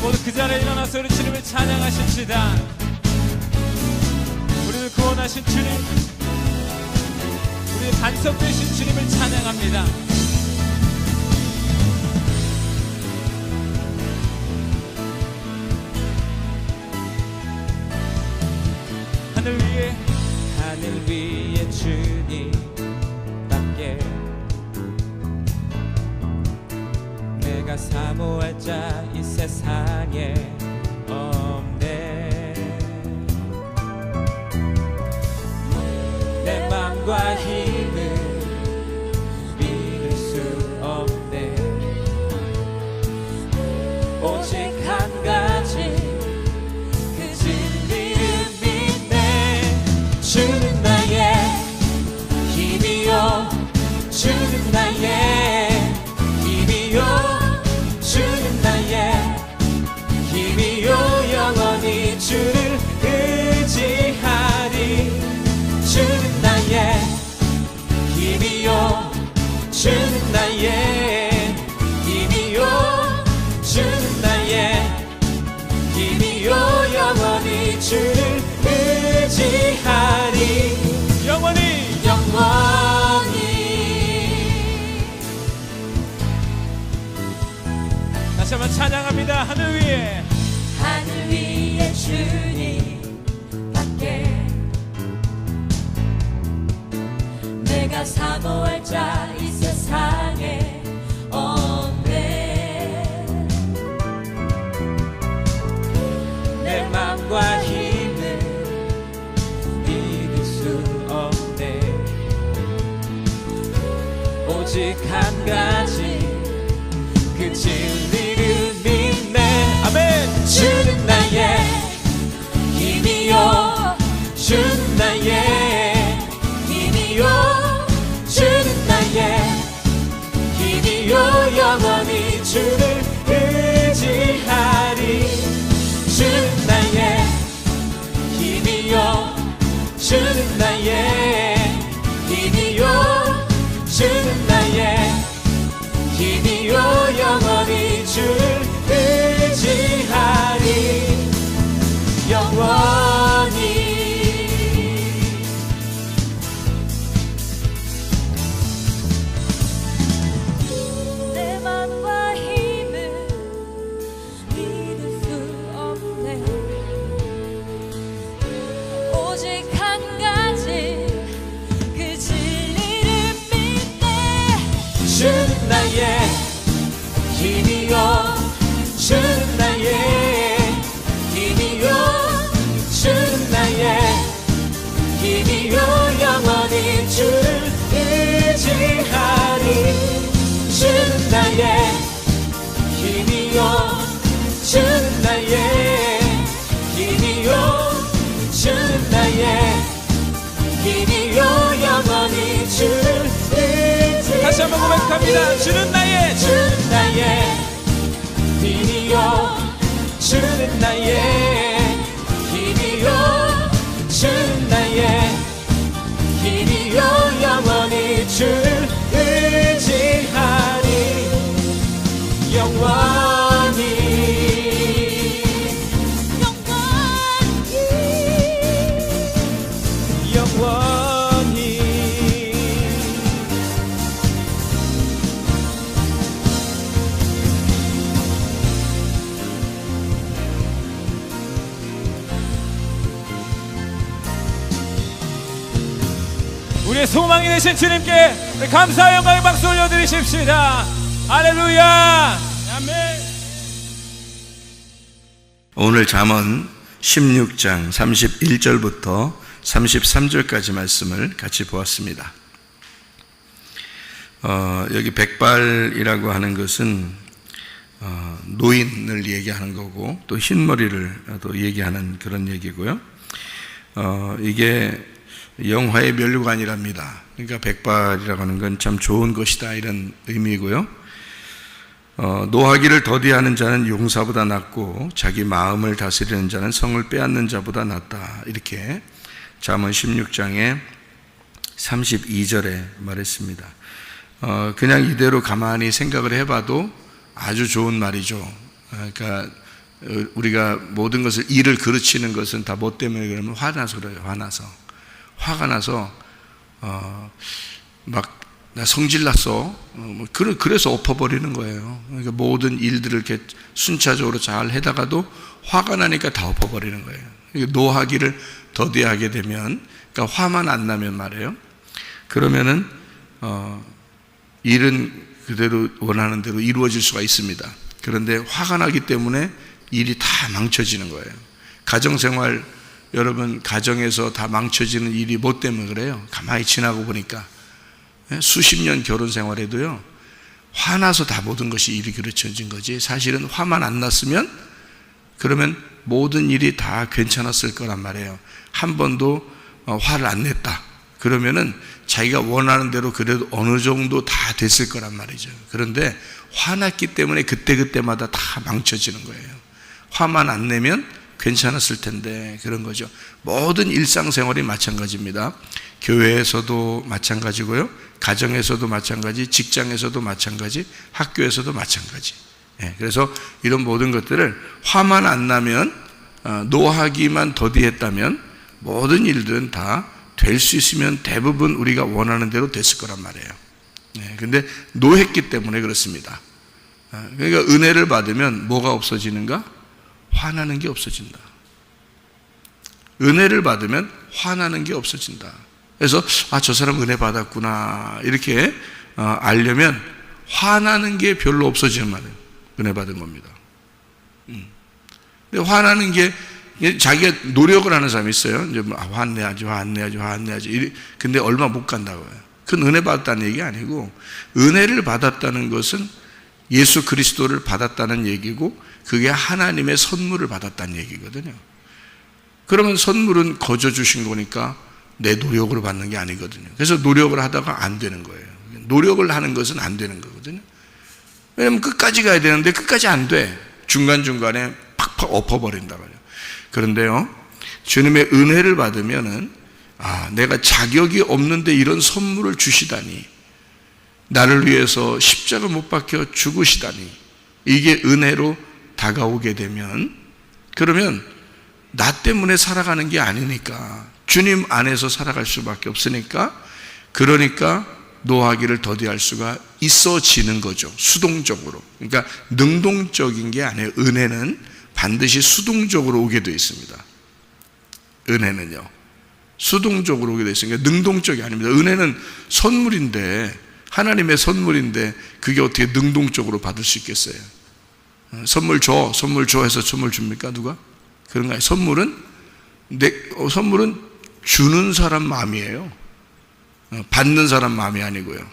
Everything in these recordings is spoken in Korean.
모두 그 자리에 일어나서 우리 주님을 찬양하십시다. 우리를 구원하신 주님, 우리의 반석 되신 주님을 찬양합니다. 하늘 위에 주님밖에 내가 사모할 자 이 세상에 없네. 내 맘과 힘을 믿을 수 없네. 오직 한 가지 그 진리를 믿네. 주는 나의 힘이요, 주는 나의 힘이요, 주는 나의 힘이요, 영원히 주를 의지하리. 주는 나의 힘이요, 주는 나의 힘이요, 주는 나의 힘이요, 영원히 주를 의지하리. 영원히 다시 한번 찬양합니다. 하늘 위에 주님밖에 내가 사모할 자 이 세상에 없네. 내 맘과 힘을 믿을 수 없네. 오직 한 가지 그 진리를 믿네. 아멘. 주는 나의 힘이요, 주는 나의 힘이요, 주는 나의 힘이요, 영원히 주를 의지하리. 주는 나의 힘이요, 주는 나의 힘이요, 주는 나의 힘이요, 영원히 주를 의지하리. 영원히 내 맘과 힘을 믿을 수 없네. 오직 한 가지 그 진리를 믿네. 주는 나의 힘이요, 주는 나의 힘이요, 주는 나의 힘이요, 영원히 주를 의지하리. 주는 나의 힘이요, 주는 나의 힘이요, 주는 나의 힘이요, 영원히 주를 의지하리. 다시 한번 고백합니다. 주는 나의 힘이요, 주는 나의 힘이요, 주는 나의 힘이요, 영원히 주를 의지하리. 영원히 우리의 소망이 되신 주님께 감사와 영광의 박수 올려드리십시다. 할렐루야. 아멘. 오늘 잠언 16장 31절부터 33절까지 말씀을 같이 보았습니다. 여기 백발이라고 하는 것은 노인을 얘기하는 거고, 또 흰머리를 또 얘기하는 그런 얘기고요. 이게 영화의 면류관이랍니다. 그러니까 백발이라고 하는 건 참 좋은 것이다, 이런 의미고요. 노하기를 더디하는 자는 용사보다 낫고 자기 마음을 다스리는 자는 성을 빼앗는 자보다 낫다, 이렇게 잠언 16장의 32절에 말했습니다. 그냥 이대로 가만히 생각을 해봐도 아주 좋은 말이죠. 그러니까 우리가 모든 것을 일을 그르치는 것은 다 뭐 때문에 그러면 화나서 그래요. 화가 나서 막 나 성질났어. 그래서 엎어버리는 거예요. 그러니까 모든 일들을 이렇게 순차적으로 잘 해다가도 화가 나니까 다 엎어버리는 거예요. 그러니까 노하기를 더디하게 되면, 그러니까 화만 안 나면 말이에요. 그러면은 일은 그대로 원하는 대로 이루어질 수가 있습니다. 그런데 화가 나기 때문에 일이 다 망쳐지는 거예요. 가정생활, 여러분 가정에서 다 망쳐지는 일이 뭐 때문에 그래요? 가만히 지나고 보니까 수십 년 결혼 생활에도요, 화나서 다 모든 것이 일이 그르쳐진 거지, 사실은 화만 안 났으면 그러면 모든 일이 다 괜찮았을 거란 말이에요. 한 번도 화를 안 냈다 그러면은 자기가 원하는 대로 그래도 어느 정도 다 됐을 거란 말이죠. 그런데 화났기 때문에 그때그때마다 다 망쳐지는 거예요. 화만 안 내면 괜찮았을 텐데, 그런 거죠. 모든 일상생활이 마찬가지입니다. 교회에서도 마찬가지고요, 가정에서도 마찬가지, 직장에서도 마찬가지, 학교에서도 마찬가지. 그래서 이런 모든 것들을 화만 안 나면, 노하기만 더디했다면 모든 일들은 다 될 수 있으면 대부분 우리가 원하는 대로 됐을 거란 말이에요. 근데 노했기 때문에 그렇습니다. 그러니까 은혜를 받으면 뭐가 없어지는가? 화나는 게 없어진다. 은혜를 받으면 화나는 게 없어진다. 그래서 저 사람 은혜 받았구나 이렇게 알려면 화나는 게 별로 없어지는 말이에요. 은혜 받은 겁니다. 근데 화나는 게, 자기가 노력을 하는 사람이 있어요. 이제 화내야지. 근데 얼마 못 간다고요. 그건 은혜 받았다는 얘기 아니고, 은혜를 받았다는 것은 예수 그리스도를 받았다는 얘기고, 그게 하나님의 선물을 받았다는 얘기거든요. 그러면 선물은 거저 주신 거니까 내 노력으로 받는 게 아니거든요. 그래서 노력을 하다가 안 되는 거예요. 노력을 하는 것은 안 되는 거거든요. 왜냐하면 끝까지 가야 되는데 끝까지 안 돼. 중간중간에 팍팍 엎어버린다 말이에요. 그런데요, 주님의 은혜를 받으면은, 내가 자격이 없는데 이런 선물을 주시다니, 나를 위해서 십자가 못 박혀 죽으시다니, 이게 은혜로 다가오게 되면, 그러면 나 때문에 살아가는 게 아니니까, 주님 안에서 살아갈 수밖에 없으니까, 그러니까 노하기를 더디할 수가 있어지는 거죠. 수동적으로. 그러니까 능동적인 게 아니에요. 은혜는 반드시 수동적으로 오게 되어 있습니다. 은혜는요, 수동적으로 오게 되어 있으니까 능동적이 아닙니다. 은혜는 선물인데, 하나님의 선물인데 그게 어떻게 능동적으로 받을 수 있겠어요? 선물 줘 해서 선물 줍니까? 누가? 그런가요? 선물은 주는 사람 마음이에요. 받는 사람 마음이 아니고요.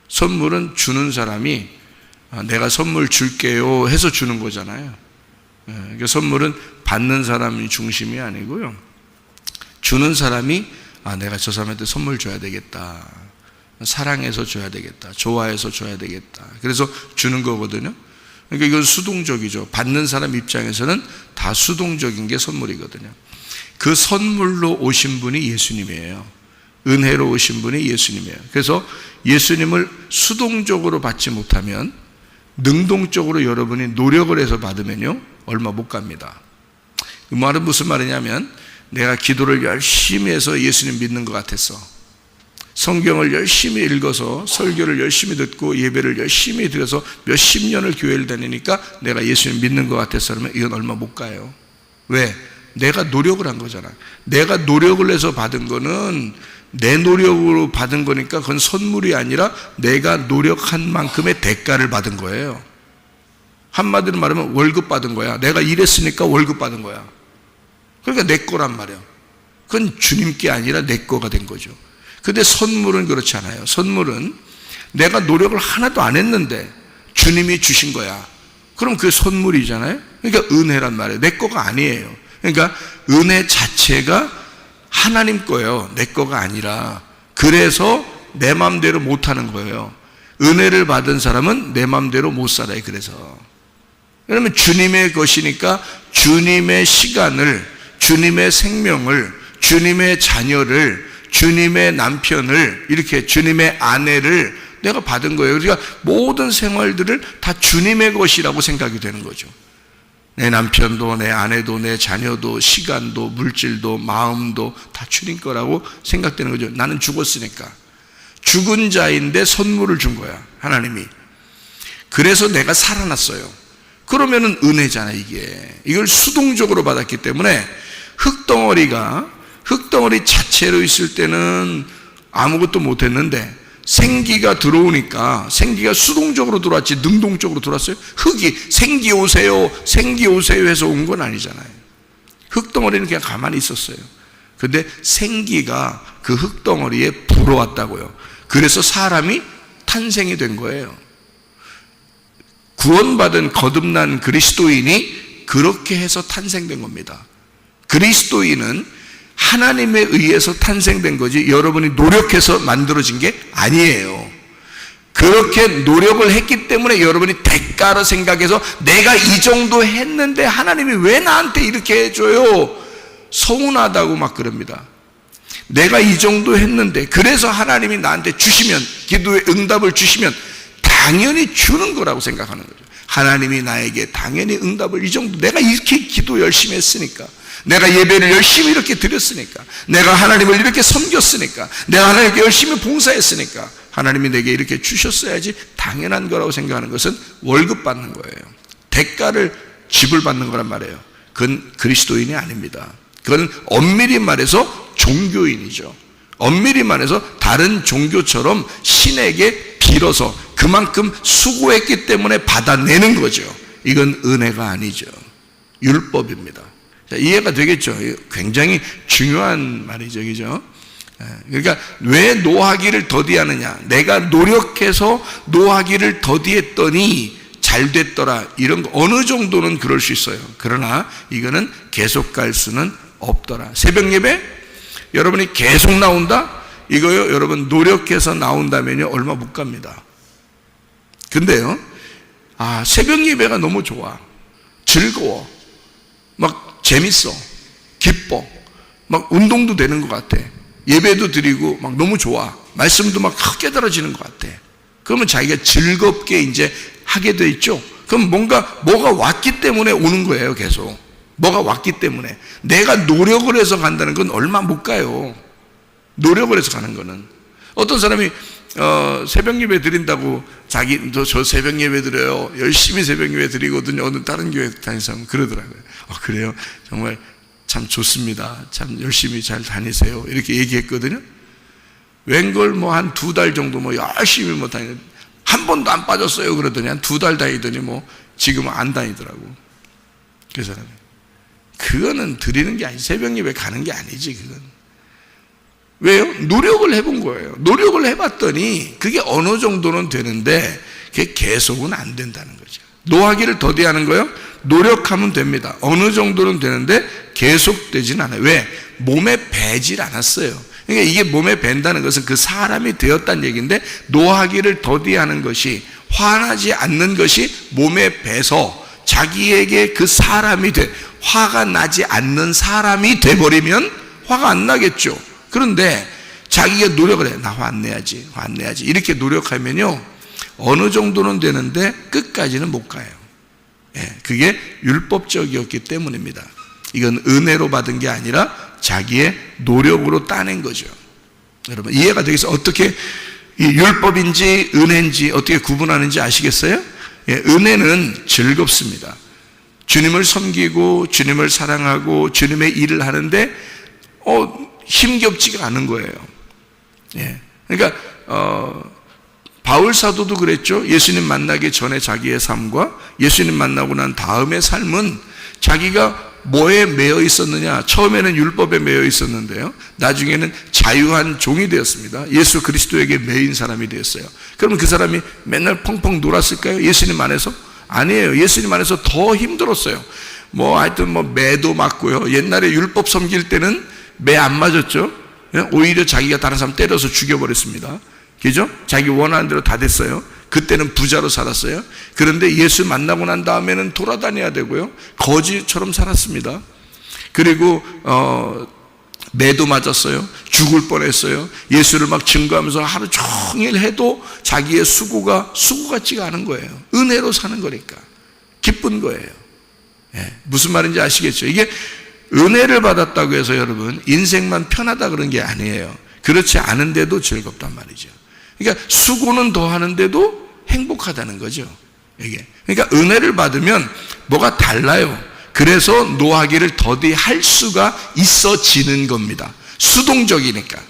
선물은 주는 사람이 내가 선물 줄게요 해서 주는 거잖아요. 그러니까 선물은 받는 사람이 중심이 아니고요, 주는 사람이 내가 저 사람한테 선물 줘야 되겠다, 사랑해서 줘야 되겠다, 좋아해서 줘야 되겠다, 그래서 주는 거거든요. 그러니까 이건 수동적이죠. 받는 사람 입장에서는 다 수동적인 게 선물이거든요. 그 선물로 오신 분이 예수님이에요. 은혜로 오신 분이 예수님이에요. 그래서 예수님을 수동적으로 받지 못하면, 능동적으로 여러분이 노력을 해서 받으면요, 얼마 못 갑니다. 그 말은 무슨 말이냐면, 내가 기도를 열심히 해서 예수님 믿는 것 같았어, 성경을 열심히 읽어서 설교를 열심히 듣고 예배를 열심히 드려서 몇십 년을 교회를 다니니까 내가 예수님 믿는 것 같아서, 그러면 이건 얼마 못 가요. 왜? 내가 노력을 한 거잖아. 내가 노력을 해서 받은 거는 내 노력으로 받은 거니까 그건 선물이 아니라 내가 노력한 만큼의 대가를 받은 거예요. 한마디로 말하면 월급 받은 거야. 내가 일했으니까 월급 받은 거야. 그러니까 내 거란 말이야. 그건 주님께 아니라 내 거가 된 거죠. 근데 선물은 그렇지 않아요. 선물은 내가 노력을 하나도 안 했는데 주님이 주신 거야. 그럼 그게 선물이잖아요. 그러니까 은혜란 말이에요. 내 거가 아니에요. 그러니까 은혜 자체가 하나님 거예요. 내 거가 아니라. 그래서 내 맘대로 못하는 거예요. 은혜를 받은 사람은 내 맘대로 못 살아요. 그래서 왜냐하면 주님의 것이니까 주님의 시간을, 주님의 생명을, 주님의 자녀를, 주님의 남편을, 이렇게 주님의 아내를 내가 받은 거예요. 그러니까 모든 생활들을 다 주님의 것이라고 생각이 되는 거죠. 내 남편도 내 아내도 내 자녀도 시간도 물질도 마음도 다 주님 거라고 생각되는 거죠. 나는 죽었으니까. 죽은 자인데 선물을 준 거야, 하나님이. 그래서 내가 살아났어요. 그러면은 은혜잖아, 이게. 이걸 수동적으로 받았기 때문에 흙덩어리 자체로 있을 때는 아무것도 못했는데 생기가 들어오니까, 생기가 수동적으로 들어왔지 능동적으로 들어왔어요? 흙이 생기 오세요 해서 온 건 아니잖아요. 흙덩어리는 그냥 가만히 있었어요. 근데 생기가 그 흙덩어리에 불어왔다고요. 그래서 사람이 탄생이 된 거예요. 구원받은 거듭난 그리스도인이 그렇게 해서 탄생된 겁니다. 그리스도인은 하나님에 의해서 탄생된 거지 여러분이 노력해서 만들어진 게 아니에요. 그렇게 노력을 했기 때문에 여러분이 대가로 생각해서 내가 이 정도 했는데 하나님이 왜 나한테 이렇게 해줘요? 서운하다고 막 그럽니다. 내가 이 정도 했는데, 그래서 하나님이 나한테 주시면, 기도의 응답을 주시면 당연히 주는 거라고 생각하는 거죠. 하나님이 나에게 당연히 응답을, 이 정도 내가 이렇게 기도 열심히 했으니까, 내가 예배를 열심히 이렇게 드렸으니까, 내가 하나님을 이렇게 섬겼으니까, 내가 하나님께 열심히 봉사했으니까 하나님이 내게 이렇게 주셨어야지 당연한 거라고 생각하는 것은 월급 받는 거예요. 대가를 지불받는 거란 말이에요. 그건 그리스도인이 아닙니다. 그건 엄밀히 말해서 종교인이죠. 엄밀히 말해서 다른 종교처럼 신에게 빌어서 그만큼 수고했기 때문에 받아내는 거죠. 이건 은혜가 아니죠. 율법입니다. 자, 이해가 되겠죠? 굉장히 중요한 말이죠. 그죠? 그러니까 왜 노하기를 더디하느냐? 내가 노력해서 노하기를 더디했더니 잘 됐더라, 이런 거 어느 정도는 그럴 수 있어요. 그러나 이거는 계속 갈 수는 없더라. 새벽 예배 여러분이 계속 나온다? 이거요, 여러분 노력해서 나온다면요 얼마 못 갑니다. 근데요, 새벽 예배가 너무 좋아, 즐거워, 막 재밌어, 기뻐, 막 운동도 되는 것 같아, 예배도 드리고 막 너무 좋아, 말씀도 막 깨달아지는 것 같아. 그러면 자기가 즐겁게 이제 하게 돼 있죠. 그럼 뭐가 왔기 때문에 오는 거예요. 계속 뭐가 왔기 때문에. 내가 노력을 해서 간다는 건 얼마 못 가요. 노력을 해서 가는 거는. 어떤 사람이 새벽 예배 드린다고 저 새벽 예배 드려요, 열심히 새벽 예배 드리거든요, 어느 다른 교회 다니는 사람은 그러더라고요. 그래요? 정말 참 좋습니다, 참 열심히 잘 다니세요, 이렇게 얘기했거든요. 웬걸 뭐 한 2달 정도 뭐 열심히 뭐 다니는, 한 번도 안 빠졌어요 그러더니 한 2달 다니더니 뭐 지금은 안 다니더라고. 그 사람이. 그거는 드리는 게 아니지, 새벽 예배 가는 게 아니지. 그건 왜요? 노력을 해본 거예요. 노력을 해봤더니 그게 어느 정도는 되는데 그게 계속은 안 된다는 거죠. 노하기를 더디하는 거요? 노력하면 됩니다. 어느 정도는 되는데 계속 되지는 않아요. 왜? 몸에 배질 않았어요. 그러니까 이게 몸에 밴다는 것은 그 사람이 되었다는 얘기인데, 노하기를 더디하는 것이, 화나지 않는 것이 몸에 배서 자기에게 그 사람이 화가 나지 않는 사람이 돼버리면 화가 안 나겠죠. 그런데 자기가 노력을 해. 나 화 안 내야지, 화 안 내야지, 이렇게 노력하면요 어느 정도는 되는데 끝까지는 못 가요. 그게 율법적이었기 때문입니다. 이건 은혜로 받은 게 아니라 자기의 노력으로 따낸 거죠. 여러분 이해가 되겠어요? 어떻게 이 율법인지 은혜인지 어떻게 구분하는지 아시겠어요? 은혜는 즐겁습니다. 주님을 섬기고 주님을 사랑하고 주님의 일을 하는데 힘겹지가 않은 거예요. 그러니까 바울 사도도 그랬죠. 예수님 만나기 전에 자기의 삶과 예수님 만나고 난 다음의 삶은 자기가 뭐에 매여 있었느냐? 처음에는 율법에 매여 있었는데요, 나중에는 자유한 종이 되었습니다. 예수 그리스도에게 매인 사람이 되었어요. 그러면 그 사람이 맨날 펑펑 놀았을까요? 예수님 안에서? 아니에요. 예수님 안에서 더 힘들었어요. 하여튼 매도 맞고요. 옛날에 율법 섬길 때는 매 안 맞았죠. 오히려 자기가 다른 사람 때려서 죽여버렸습니다. 그죠? 자기 원하는 대로 다 됐어요. 그때는 부자로 살았어요. 그런데 예수 만나고 난 다음에는 돌아다녀야 되고요, 거지처럼 살았습니다. 그리고 매도 맞았어요. 죽을 뻔했어요. 예수를 막 증거하면서 하루 종일 해도 자기의 수고 같지가 않은 거예요. 은혜로 사는 거니까 기쁜 거예요. 무슨 말인지 아시겠죠? 이게 은혜를 받았다고 해서 여러분 인생만 편하다 그런 게 아니에요. 그렇지 않은데도 즐겁단 말이죠. 그러니까 수고는 더 하는데도 행복하다는 거죠. 이게. 그러니까 은혜를 받으면 뭐가 달라요. 그래서 노하기를 더디 할 수가 있어지는 겁니다. 수동적이니까.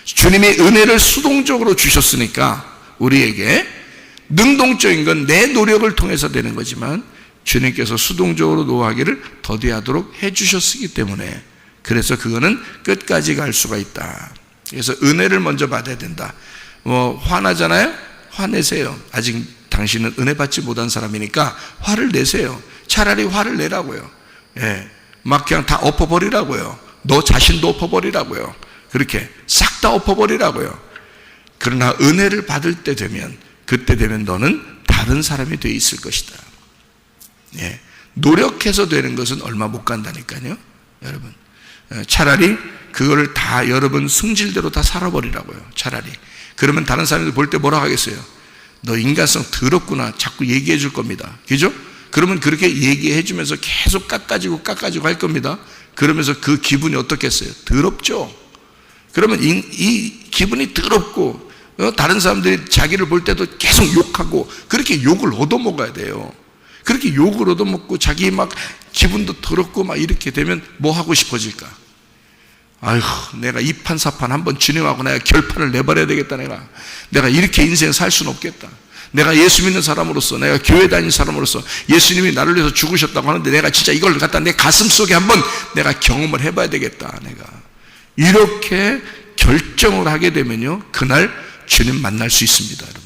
주님이 은혜를 수동적으로 주셨으니까 우리에게 능동적인 건 내 노력을 통해서 되는 거지만 주님께서 수동적으로 노하기를 더디하도록 해주셨기 때문에 그래서 그거는 끝까지 갈 수가 있다. 그래서 은혜를 먼저 받아야 된다. 화나잖아요? 화내세요. 아직 당신은 은혜 받지 못한 사람이니까 화를 내세요. 차라리 화를 내라고요. 막 그냥 다 엎어버리라고요. 너 자신도 엎어버리라고요. 그렇게 싹 다 엎어버리라고요. 그러나 은혜를 받을 때 되면 그때 되면 너는 다른 사람이 되어 있을 것이다. 노력해서 되는 것은 얼마 못 간다니까요. 여러분 차라리 그거를 다 여러분 승질대로 다 살아버리라고요. 차라리. 그러면 다른 사람들 볼 때 뭐라 하겠어요? 너 인간성 더럽구나 자꾸 얘기해 줄 겁니다. 그죠? 그러면 그렇게 얘기해 주면서 계속 깎아지고 할 겁니다. 그러면서 그 기분이 어떻겠어요? 더럽죠? 그러면 이 기분이 더럽고 다른 사람들이 자기를 볼 때도 계속 욕하고 그렇게 욕을 얻어먹어야 돼요. 그렇게 욕을 얻어먹고 자기 막 기분도 더럽고 막 이렇게 되면 뭐 하고 싶어질까? 아휴, 내가 이판사판 한번 주님하고 내가 결판을 내버려야 되겠다. 내가 이렇게 인생 살 수는 없겠다. 내가 예수 믿는 사람으로서, 내가 교회 다니는 사람으로서 예수님이 나를 위해서 죽으셨다고 하는데 내가 진짜 이걸 갖다 내 가슴 속에 한번 내가 경험을 해봐야 되겠다. 내가 이렇게 결정을 하게 되면요, 그날 주님 만날 수 있습니다, 여러분.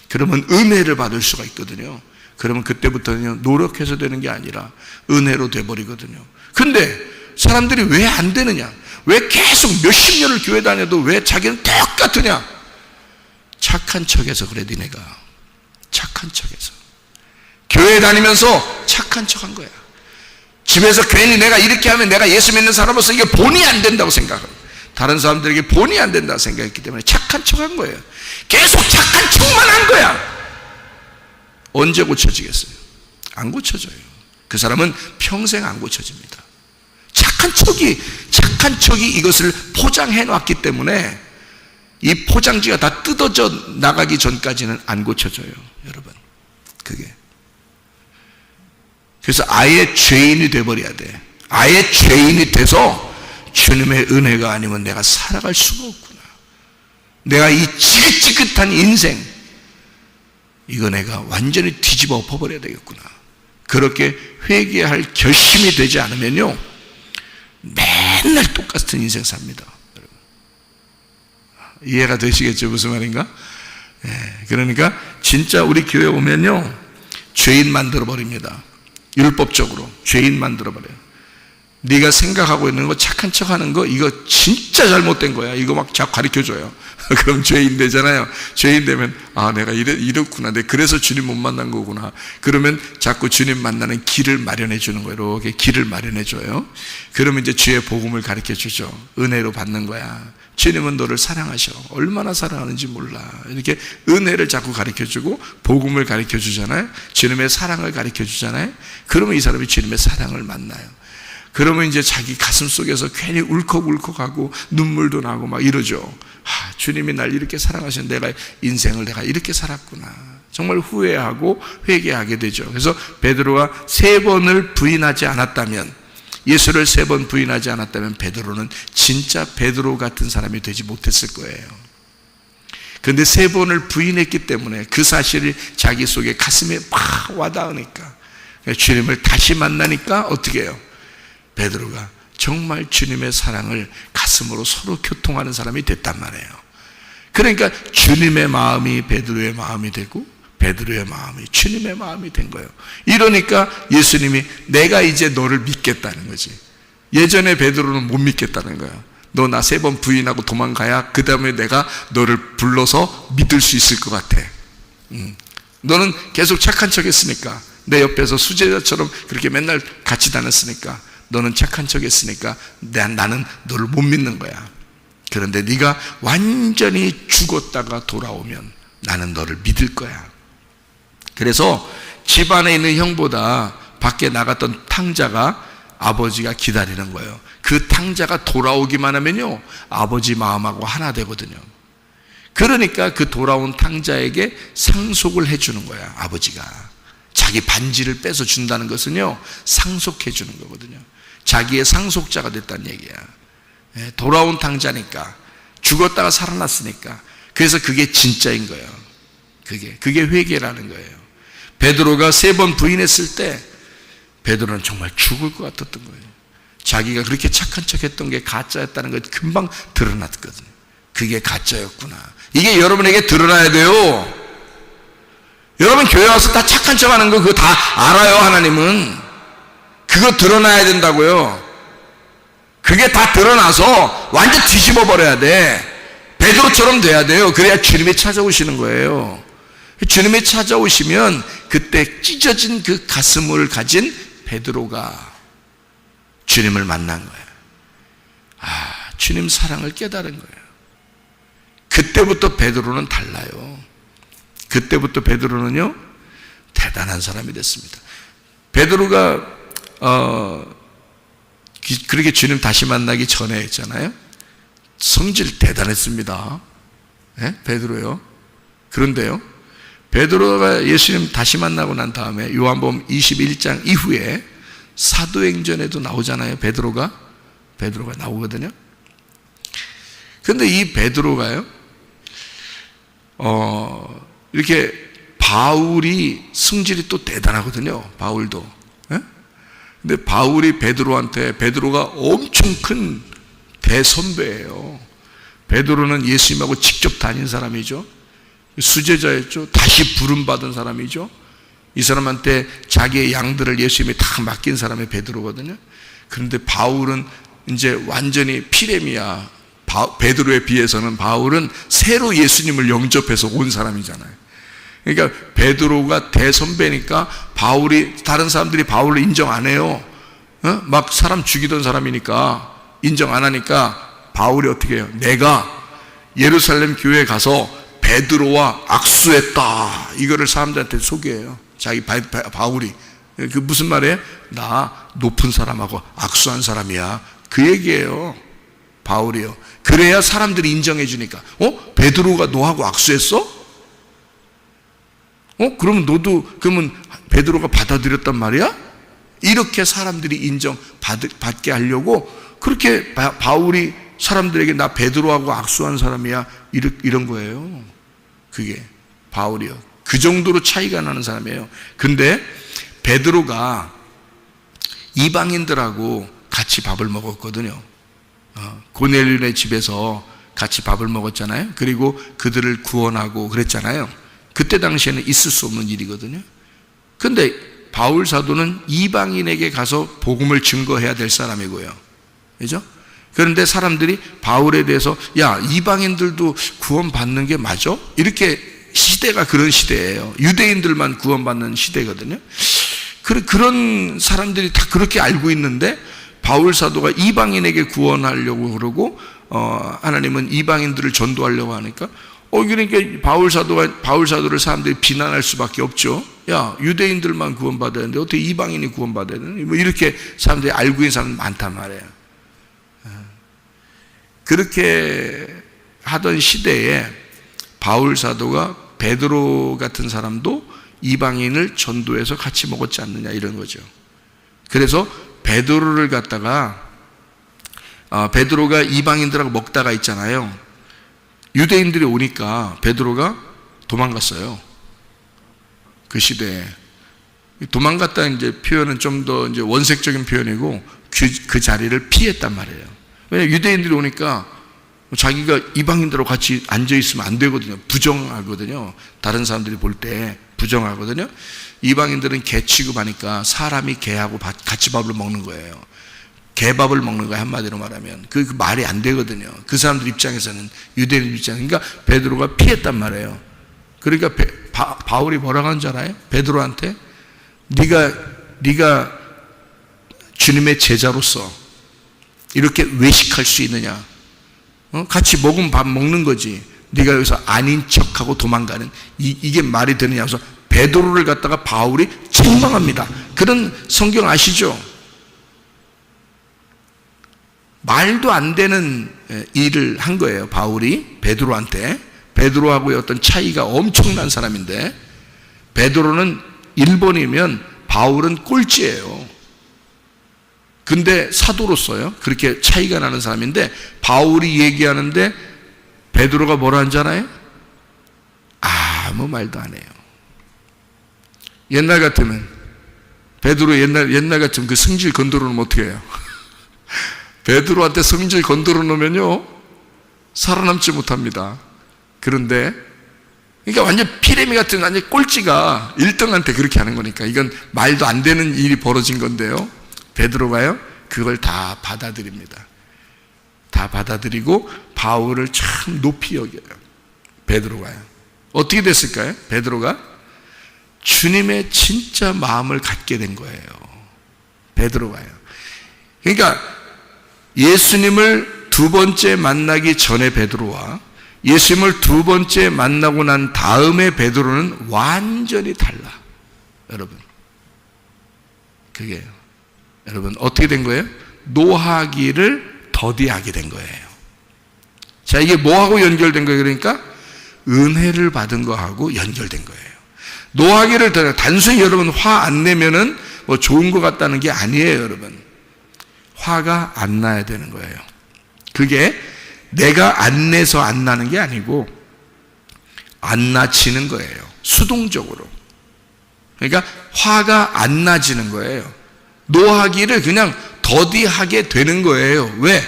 그러면 은혜를 받을 수가 있거든요. 그러면 그때부터는 노력해서 되는 게 아니라 은혜로 돼버리거든요. 근데 사람들이 왜 안 되느냐? 왜 계속 몇십 년을 교회 다녀도 왜 자기는 똑같으냐? 착한 척해서 그래. 니네가 착한 척해서 교회 다니면서 착한 척한 거야. 집에서 괜히 내가 이렇게 하면 내가 예수 믿는 사람으로서 이게 본이 안 된다고 생각하고 다른 사람들에게 본이 안 된다고 생각했기 때문에 착한 척한 거예요. 계속 착한 척만 한 거야. 언제 고쳐지겠어요? 안 고쳐져요. 그 사람은 평생 안 고쳐집니다. 착한 척이 이것을 포장해 놨기 때문에 이 포장지가 다 뜯어져 나가기 전까지는 안 고쳐져요, 여러분. 그게. 그래서 아예 죄인이 돼버려야 돼. 아예 죄인이 돼서 주님의 은혜가 아니면 내가 살아갈 수가 없구나. 내가 이 지긋지긋한 인생, 이거 내가 완전히 뒤집어 엎어버려야 되겠구나. 그렇게 회개할 결심이 되지 않으면요, 맨날 똑같은 인생 삽니다. 이해가 되시겠죠? 무슨 말인가? 그러니까 진짜 우리 교회 오면요, 죄인 만들어 버립니다. 율법적으로 죄인 만들어 버려요. 네가 생각하고 있는 거, 착한 척하는 거, 이거 진짜 잘못된 거야. 이거 막 자꾸 가르쳐 줘요. 그럼 죄인 되잖아요. 죄인 되면 내가 이렇구나. 내가 그래서 주님 못 만난 거구나. 그러면 자꾸 주님 만나는 길을 마련해 주는 거예요. 이렇게 길을 마련해 줘요. 그러면 이제 주의 복음을 가르쳐 주죠. 은혜로 받는 거야. 주님은 너를 사랑하셔. 얼마나 사랑하는지 몰라. 이렇게 은혜를 자꾸 가르쳐 주고 복음을 가르쳐 주잖아요. 주님의 사랑을 가르쳐 주잖아요. 그러면 이 사람이 주님의 사랑을 만나요. 그러면 이제 자기 가슴 속에서 괜히 울컥울컥하고 눈물도 나고 막 이러죠. 주님이 날 이렇게 사랑하신 내가 인생을 내가 이렇게 살았구나. 정말 후회하고 회개하게 되죠. 그래서 베드로가 3번을 부인하지 않았다면, 예수를 3번 부인하지 않았다면 베드로는 진짜 베드로 같은 사람이 되지 못했을 거예요. 그런데 3번을 부인했기 때문에 그 사실이 자기 속에 가슴에 막 와닿으니까, 주님을 다시 만나니까 어떻게 해요? 베드로가 정말 주님의 사랑을 가슴으로 서로 교통하는 사람이 됐단 말이에요. 그러니까 주님의 마음이 베드로의 마음이 되고 베드로의 마음이 주님의 마음이 된 거예요. 이러니까 예수님이 내가 이제 너를 믿겠다는 거지. 예전에 베드로는 못 믿겠다는 거야. 너 나 3번 부인하고 도망가야 그 다음에 내가 너를 불러서 믿을 수 있을 것 같아. 너는 계속 착한 척 했으니까, 내 옆에서 수제자처럼 그렇게 맨날 같이 다녔으니까, 너는 착한 척 했으니까 나는 너를 못 믿는 거야. 그런데 네가 완전히 죽었다가 돌아오면 나는 너를 믿을 거야. 그래서 집 안에 있는 형보다 밖에 나갔던 탕자가 아버지가 기다리는 거예요. 그 탕자가 돌아오기만 하면요, 아버지 마음하고 하나 되거든요. 그러니까 그 돌아온 탕자에게 상속을 해주는 거야, 아버지가. 자기 반지를 뺏어 준다는 것은요, 상속해 주는 거거든요. 자기의 상속자가 됐다는 얘기야. 돌아온 탕자니까, 죽었다가 살아났으니까. 그래서 그게 진짜인 거예요. 그게 회개라는 거예요. 베드로가 3번 부인했을 때 베드로는 정말 죽을 것 같았던 거예요. 자기가 그렇게 착한 척 했던 게 가짜였다는 걸 금방 드러났거든요. 그게 가짜였구나. 이게 여러분에게 드러나야 돼요. 여러분 교회 와서 다 착한 척 하는 거 그거 다 알아요. 하나님은 그거 드러나야 된다고요. 그게 다 드러나서 완전 뒤집어 버려야 돼. 베드로처럼 돼야 돼요. 그래야 주님이 찾아오시는 거예요. 주님이 찾아오시면 그때 찢어진 그 가슴을 가진 베드로가 주님을 만난 거예요. 주님 사랑을 깨달은 거예요. 그때부터 베드로는 달라요. 그때부터 베드로는요, 대단한 사람이 됐습니다. 베드로가 그렇게 주님 다시 만나기 전에 했잖아요. 성질 대단했습니다. 베드로요. 그런데요, 베드로가 예수님 다시 만나고 난 다음에 요한복음 21장 이후에 사도행전에도 나오잖아요. 베드로가 나오거든요. 그런데 이 베드로가요, 이렇게 바울이 성질이 또 대단하거든요. 바울도. 근데 바울이 베드로가 엄청 큰 대선배예요. 베드로는 예수님하고 직접 다닌 사람이죠. 수제자였죠. 다시 부름받은 사람이죠. 이 사람한테 자기의 양들을 예수님이 다 맡긴 사람이 베드로거든요. 그런데 바울은 이제 완전히 피레미야. 베드로에 비해서는 바울은 새로 예수님을 영접해서 온 사람이잖아요. 그러니까 베드로가 대선배니까 다른 사람들이 바울을 인정 안 해요. 막 사람 죽이던 사람이니까 인정 안 하니까 바울이 어떻게 해요? 내가 예루살렘 교회에 가서 베드로와 악수했다. 이거를 사람들한테 소개해요. 자기 바울이. 그 무슨 말이에요? 나 높은 사람하고 악수한 사람이야. 그 얘기예요. 바울이요. 그래야 사람들이 인정해 주니까. 베드로가 너하고 악수했어? 그러면 베드로가 받아들였단 말이야? 이렇게 사람들이 인정받게 하려고 그렇게 바울이 사람들에게 나 베드로하고 악수한 사람이야. 이런 거예요. 그게 바울이요. 그 정도로 차이가 나는 사람이에요. 근데 베드로가 이방인들하고 같이 밥을 먹었거든요. 고넬료의 집에서 같이 밥을 먹었잖아요. 그리고 그들을 구원하고 그랬잖아요. 그때 당시에는 있을 수 없는 일이거든요. 근데 바울 사도는 이방인에게 가서 복음을 증거해야 될 사람이고요. 그죠? 그런데 사람들이 바울에 대해서 야, 이방인들도 구원받는 게 맞아? 이렇게 시대가 그런 시대예요. 유대인들만 구원받는 시대거든요. 그런 사람들이 다 그렇게 알고 있는데 바울 사도가 이방인에게 구원하려고 그러고 하나님은 이방인들을 전도하려고 하니까 그러니까 바울 사도를 사람들이 비난할 수밖에 없죠. 야, 유대인들만 구원받아야 되는데 어떻게 이방인이 구원받아야 되는? 뭐 이렇게 사람들이 알고 있는 사람 많단 말이에요. 그렇게 하던 시대에 바울 사도가 베드로 같은 사람도 이방인을 전도해서 같이 먹었지 않느냐 이런 거죠. 그래서 베드로를 갖다가 베드로가 이방인들하고 먹다가 있잖아요. 유대인들이 오니까 베드로가 도망갔어요. 그 시대에 도망갔다 이제 표현은 좀 더 이제 원색적인 표현이고 그 자리를 피했단 말이에요. 왜냐하면 유대인들이 오니까 자기가 이방인들하고 같이 앉아 있으면 안 되거든요. 부정하거든요. 다른 사람들이 볼 때 부정하거든요. 이방인들은 개 취급하니까 사람이 개하고 같이 밥을 먹는 거예요. 개밥을 먹는 거예요. 한마디로 말하면 그 말이 안 되거든요. 그 사람들 입장에서는, 유대인 입장에서는. 그러니까 베드로가 피했단 말이에요. 그러니까 바울이 뭐라고 하는 줄 알아요? 베드로한테 네가 주님의 제자로서 이렇게 외식할 수 있느냐? 같이 먹은 밥 먹는 거지. 네가 여기서 아닌 척하고 도망가는 이게 말이 되느냐? 그래서 베드로를 갖다가 바울이 책망합니다. 그런 성경 아시죠? 말도 안 되는 일을 한 거예요. 바울이 베드로한테. 베드로하고의 어떤 차이가 엄청난 사람인데, 베드로는 1번이면 바울은 꼴찌예요. 근데 사도로서요, 그렇게 차이가 나는 사람인데, 바울이 얘기하는데 베드로가 뭐라 하는 줄 알아요? 아무 말도 안 해요. 옛날 같으면, 베드로 옛날 같으면 그 성질 건드려 놓으면 어떻게 해요? 베드로한테 성질 건드려 놓으면요, 살아남지 못합니다. 그런데, 그러니까 완전 피레미 같은 완전 꼴찌가 1등한테 그렇게 하는 거니까, 이건 말도 안 되는 일이 벌어진 건데요, 베드로가요, 그걸 다 받아들입니다. 다 받아들이고 바울을 참 높이 여겨요. 베드로가요. 어떻게 됐을까요? 베드로가 주님의 진짜 마음을 갖게 된 거예요. 베드로가요. 그러니까 예수님을 두 번째 만나기 전에 베드로와 예수님을 두 번째 만나고 난 다음에 베드로는 완전히 달라. 여러분, 그게요. 여러분, 어떻게 된 거예요? 노하기를 더디하게 된 거예요. 자, 이게 뭐하고 연결된 거예요? 그러니까 은혜를 받은 거하고 연결된 거예요. 노하기를 더디, 단순히 여러분 화 안 내면은 뭐 좋은 것 같다는 게 아니에요, 여러분. 화가 안 나야 되는 거예요. 그게 내가 안 내서 안 나는 게 아니고 안 나지는 거예요. 수동적으로. 그러니까 화가 안 나지는 거예요. 노하기를 그냥 더디하게 되는 거예요. 왜?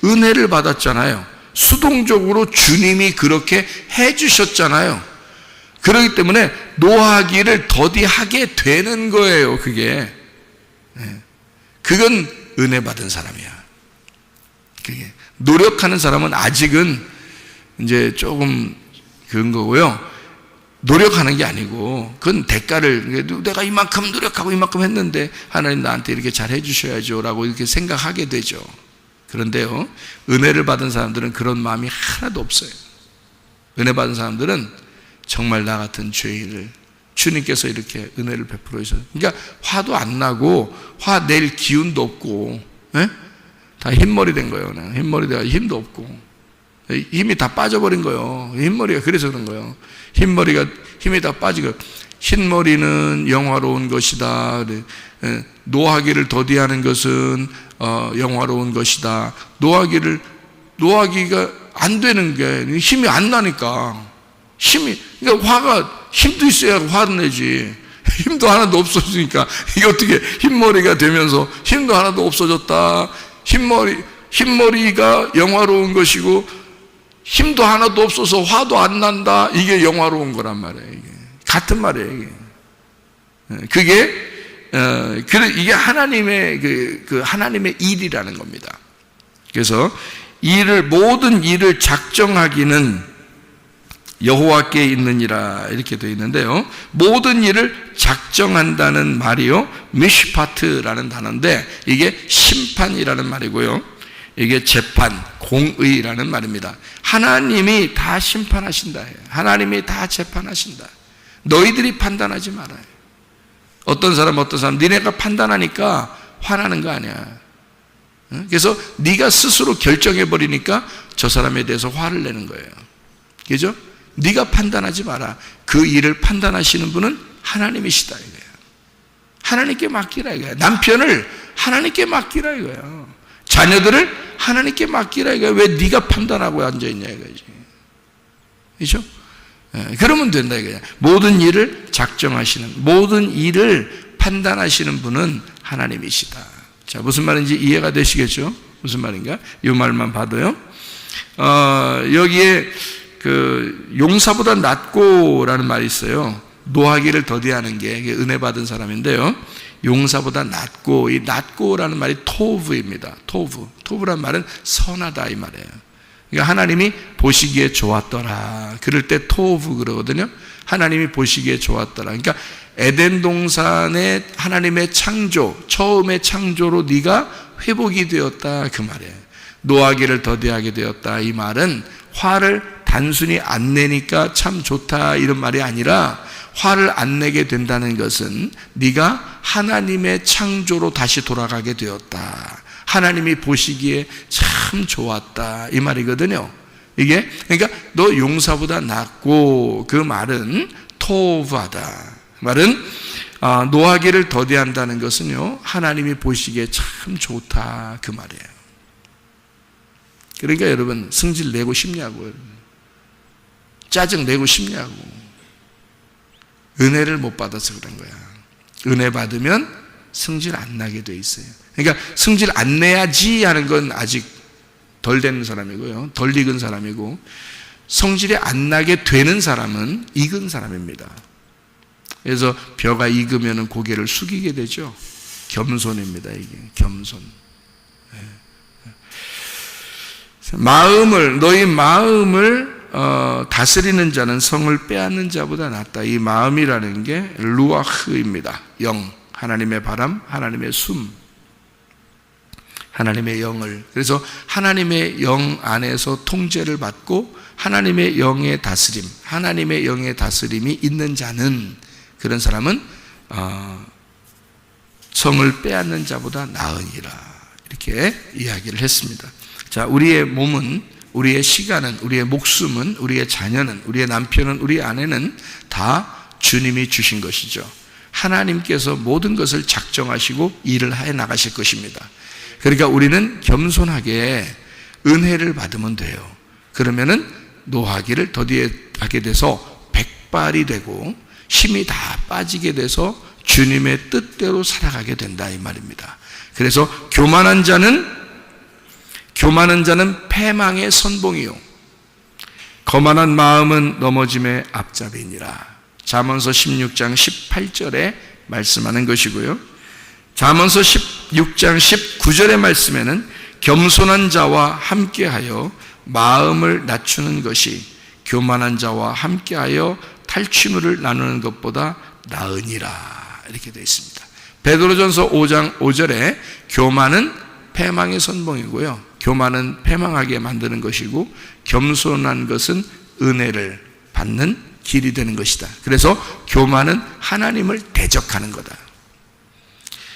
은혜를 받았잖아요. 수동적으로 주님이 그렇게 해주셨잖아요. 그렇기 때문에 노하기를 더디하게 되는 거예요. 그게. 그건 은혜 받은 사람이야. 그게. 노력하는 사람은 아직은 이제 조금 그런 거고요. 노력하는 게 아니고 그건 대가를, 내가 이만큼 노력하고 이만큼 했는데 하나님 나한테 이렇게 잘 해주셔야죠 라고 이렇게 생각하게 되죠. 그런데요, 은혜를 받은 사람들은 그런 마음이 하나도 없어요. 은혜 받은 사람들은 정말 나 같은 죄인을 주님께서 이렇게 은혜를 베풀어 주셔서, 그러니까 화도 안 나고 화 낼 기운도 없고, 다 흰머리 된 거예요. 그냥 흰머리 돼가 힘도 없고 힘이 다 빠져버린 거예요. 흰머리가 그래서 그런 거예요. 흰머리가 힘이 다 빠지고, 흰머리는 영화로운 것이다. 노하기를 더디하는 것은 영화로운 것이다. 노하기가 안 되는 게 힘이 안 나니까. 그러니까 화가, 힘도 있어야 화를 내지. 힘도 하나도 없어지니까 이게 어떻게 흰머리가 되면서 힘도 하나도 없어졌다. 흰머리가 영화로운 것이고 힘도 하나도 없어서 화도 안 난다. 이게 영화로운 거란 말이에요. 이게 같은 말이에요. 이게 이게 하나님의 하나님의 일이라는 겁니다. 그래서 모든 일을 작정하기는 여호와께 있느니라 이렇게 되어 있는데요. 모든 일을 작정한다는 말이요, 미시파트라는 단어인데 이게 심판이라는 말이고요, 이게 재판, 공의라는 말입니다. 하나님이 다 심판하신다. 하나님이 다 재판하신다. 너희들이 판단하지 말아요. 어떤 사람 니네가 판단하니까 화나는 거 아니야. 그래서 네가 스스로 결정해버리니까 저 사람에 대해서 화를 내는 거예요. 그죠? 네가 판단하지 마라. 그 일을 판단하시는 분은 하나님이시다 이거예요. 하나님께 맡기라 이거예요. 남편을 하나님께 맡기라 이거예요. 자녀들을 하나님께 맡기라 이거예요. 왜 네가 판단하고 앉아있냐 이거지. 그렇죠? 그러면 된다 이거예요. 모든 일을 작정하시는, 모든 일을 판단하시는 분은 하나님이시다. 자, 무슨 말인지 이해가 되시겠죠? 무슨 말인가? 이 말만 봐도요. 여기에 용사보다 낫고라는 말이 있어요. 노하기를 더디하는 게 은혜 받은 사람인데요. 용사보다 낫고, 이 낫고라는 말이 토브입니다. 토브란 말은 선하다 이 말이에요. 그러니까 하나님이 보시기에 좋았더라. 그럴 때 토브 그러거든요. 하나님이 보시기에 좋았더라. 그러니까 에덴 동산의 하나님의 창조, 처음의 창조로 네가 회복이 되었다 그 말이에요. 노하기를 더디하게 되었다 이 말은 화를 단순히 안 내니까 참 좋다 이런 말이 아니라, 화를 안 내게 된다는 것은 네가 하나님의 창조로 다시 돌아가게 되었다. 하나님이 보시기에 참 좋았다. 이 말이거든요. 이게 그러니까 너 용사보다 낫고, 그 말은 토브하다. 말은 노하기를 더디한다는 것은요, 하나님이 보시기에 참 좋다, 그 말이에요. 그러니까 여러분, 승질 내고 싶냐고요. 짜증 내고 싶냐고. 은혜를 못 받아서 그런 거야. 은혜 받으면 승질 안 나게 돼 있어요. 그러니까 승질 안 내야지 하는 건 아직 덜 되는 사람이고요, 덜 익은 사람이고, 성질이 안 나게 되는 사람은 익은 사람입니다. 그래서 벼가 익으면 고개를 숙이게 되죠. 겸손입니다. 이게 겸손. 너희 마음을 다스리는 자는 성을 빼앗는 자보다 낫다. 이 마음이라는 게 루아흐입니다. 영, 하나님의 바람, 하나님의 숨, 하나님의 영을. 그래서 하나님의 영 안에서 통제를 받고 하나님의 영의 다스림, 하나님의 영의 다스림이 있는 자는, 그런 사람은 성을 빼앗는 자보다 나으니라, 이렇게 이야기를 했습니다. 자, 우리의 몸은, 우리의 시간은, 우리의 목숨은, 우리의 자녀는, 우리의 남편은, 우리의 아내는 다 주님이 주신 것이죠. 하나님께서 모든 것을 작정하시고 일을 해 나가실 것입니다. 그러니까 우리는 겸손하게 은혜를 받으면 돼요. 그러면은 노하기를 더디하게 돼서 백발이 되고 힘이 다 빠지게 돼서 주님의 뜻대로 살아가게 된다, 이 말입니다. 그래서 교만한 자는 패망의 선봉이요, 거만한 마음은 넘어짐의 앞잡이니라. 잠언서 16장 18절에 말씀하는 것이고요, 잠언서 16장 19절의 말씀에는 겸손한 자와 함께하여 마음을 낮추는 것이 교만한 자와 함께하여 탈취물을 나누는 것보다 나으니라, 이렇게 되어 있습니다. 베드로전서 5장 5절에 교만은 패망의 선봉이고요, 교만은 패망하게 만드는 것이고, 겸손한 것은 은혜를 받는 길이 되는 것이다. 그래서 교만은 하나님을 대적하는 거다.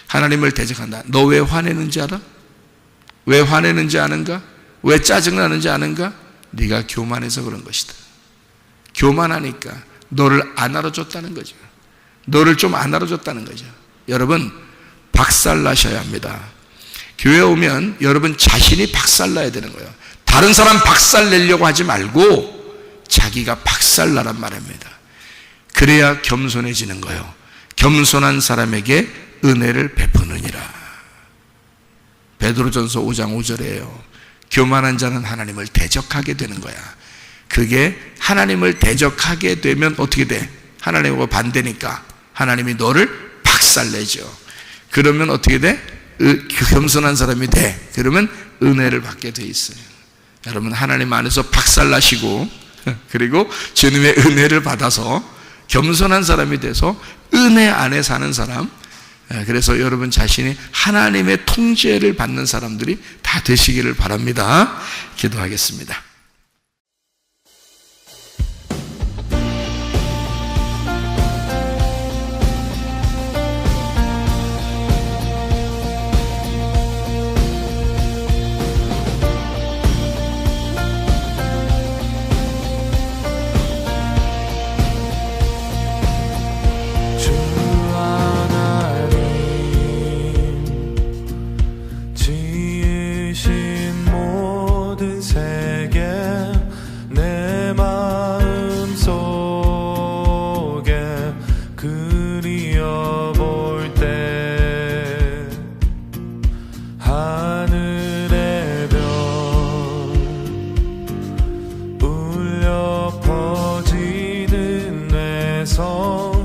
하나님을 대적한다. 너 왜 화내는지 알아? 왜 화내는지 아는가? 왜 짜증나는지 아는가? 네가 교만해서 그런 것이다. 교만하니까 너를 안 알아줬다는 거죠. 너를 좀 안 알아줬다는 거죠. 여러분, 박살나셔야 합니다. 교회 오면 여러분 자신이 박살나야 되는 거예요. 다른 사람 박살내려고 하지 말고 자기가 박살나란 말입니다. 그래야 겸손해지는 거예요. 겸손한 사람에게 은혜를 베푸느니라. 베드로전서 5장 5절이에요. 교만한 자는 하나님을 대적하게 되는 거야. 그게 하나님을 대적하게 되면 어떻게 돼? 하나님과 반대니까 하나님이 너를 박살내죠. 그러면 어떻게 돼? 겸손한 사람이 돼. 그러면 은혜를 받게 돼 있어요. 여러분, 하나님 안에서 박살나시고 그리고 주님의 은혜를 받아서 겸손한 사람이 돼서 은혜 안에 사는 사람, 그래서 여러분 자신이 하나님의 통제를 받는 사람들이 다 되시기를 바랍니다. 기도하겠습니다. 울려 퍼지는 내 성